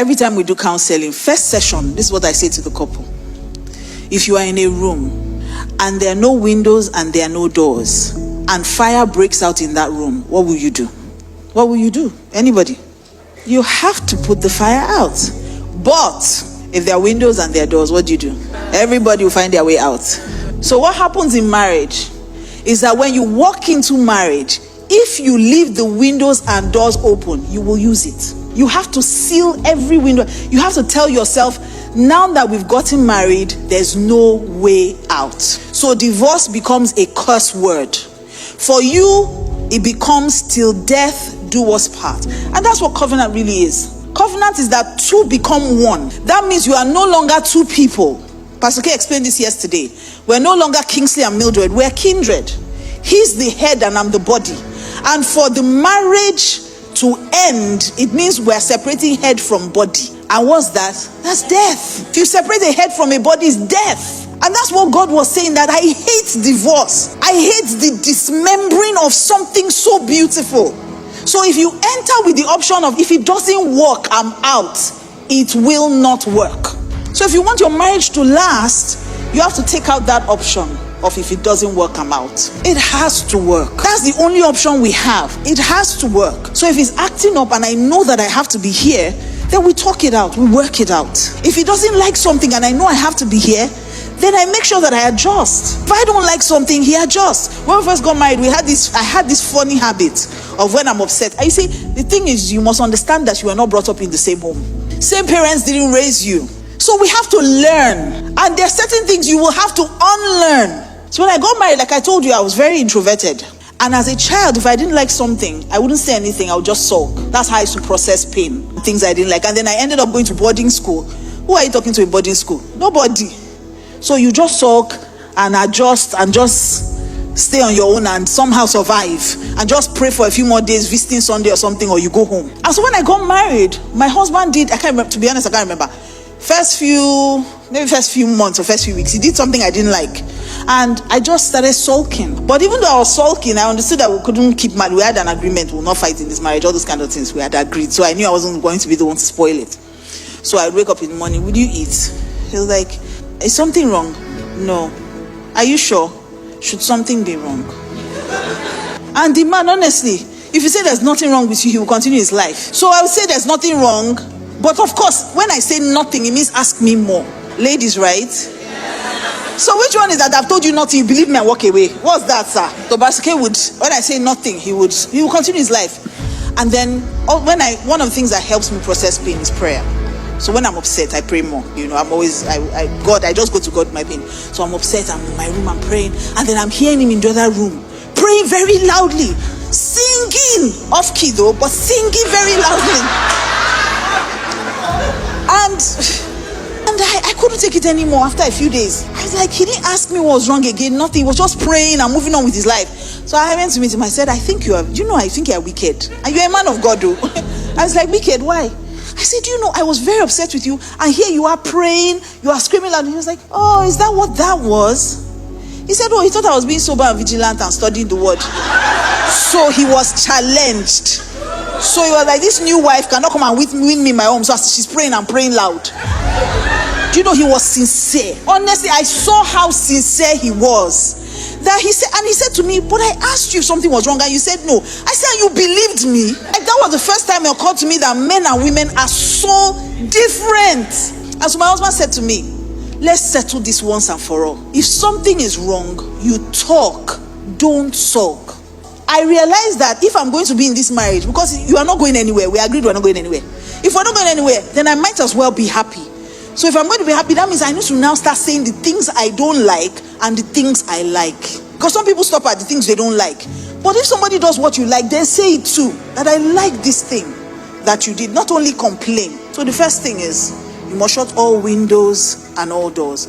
Every time we do counseling, first session, this is what I say to the couple. If you are in a room and there are no windows and there are no doors and fire breaks out in that room, what will you do? What will you do? Anybody? You have to put the fire out. But if there are windows and there are doors, what do? Everybody will find their way out. So what happens in marriage is that when you walk into marriage, if you leave the windows and doors open, you will use it. You have to seal every window. You have to tell yourself, now that we've gotten married, there's no way out. So divorce becomes a curse word. For you, it becomes till death do us part. And that's what covenant really is. Covenant is that two become one. That means you are no longer two people. Pastor K explained this yesterday. We're no longer Kingsley and Mildred. We're kindred. He's the head and I'm the body. And for the marriage to end, it means we're separating head from body. And what's that? That's death. If you separate a head from a body, it's death. And that's what God was saying, that I hate divorce. I hate the dismembering of something so beautiful. So if you enter with the option of, if it doesn't work, I'm out, it will not work. So if you want your marriage to last, you have to take out that option of, if it doesn't work, I'm out. It has to work. That's the only option we have. It has to work. So if it's acting up and I know that I have to be here, then we talk it out, we work it out. If he doesn't like something and I know I have to be here, then I make sure that I adjust. If I don't like something, he adjusts. When we first got married, I had this funny habit of, when I'm upset. And you see, the thing is, you must understand that you were not brought up in the same home. Same parents didn't raise you. So we have to learn. And there are certain things you will have to unlearn. So when I got married, like I told you, I was very introverted. And as a child, if I didn't like something, I wouldn't say anything, I would just sulk. That's how I used to process pain, things I didn't like. And then I ended up going to boarding school. Who are you talking to in boarding school? Nobody. So you just sulk and adjust and just stay on your own and somehow survive. And just pray for a few more days, visiting Sunday or something, or you go home. And so when I got married, my husband did, I can't remember, to be honest, I can't remember. First few months or first few weeks, he did something I didn't like. And I just started sulking. But even though I was sulking, I understood that we couldn't keep married. We had an agreement, we'll not fight in this marriage, all those kind of things. We had agreed. So I knew I wasn't going to be the one to spoil it. So I'd wake up in the morning, would you eat? He was like, is something wrong? No. Are you sure? Should something be wrong? And the man, honestly, if you say there's nothing wrong with you, he will continue his life. So I would say there's nothing wrong. But of course, when I say nothing, it means ask me more. Ladies, right? So which one is that I've told you nothing, you believe me and walk away? What's that, sir? So Basike would, when I say nothing, he will continue his life. And then one of the things that helps me process pain is prayer. So when I'm upset, I pray more. You know, I'm always, I just go to God with my pain. So I'm upset, I'm in my room, I'm praying. And then I'm hearing him in the other room, praying very loudly, singing, off key though, but singing very loudly. And I couldn't take it anymore after a few days. I was like, he didn't ask me what was wrong again, nothing. He was just praying and moving on with his life. So I went to meet him. I said, I think you're wicked. And you're a man of God though. I was like, wicked, why? I said, I was very upset with you. And here you are praying, you are screaming loud. And he was like, oh, is that what that was? He said, oh, he thought I was being sober and vigilant and studying the word. So he was challenged. So he was like, this new wife cannot come and win me in my home. So she's praying and praying loud. He was sincere. Honestly, I saw how sincere he was. That he said to me, but I asked you if something was wrong and you said no. I said, you believed me. Like, that was the first time it occurred to me that men and women are so different. And so my husband said to me, let's settle this once and for all. If something is wrong, you talk, don't sulk. I realized that if I'm going to be in this marriage, because you are not going anywhere, we agreed we're not going anywhere. If we're not going anywhere, then I might as well be happy. So if I'm going to be happy, that means I need to now start saying the things I don't like and the things I like. Because some people stop at the things they don't like. But if somebody does what you like, then say it too. That I like this thing that you did. Not only complain. So the first thing is, you must shut all windows and all doors.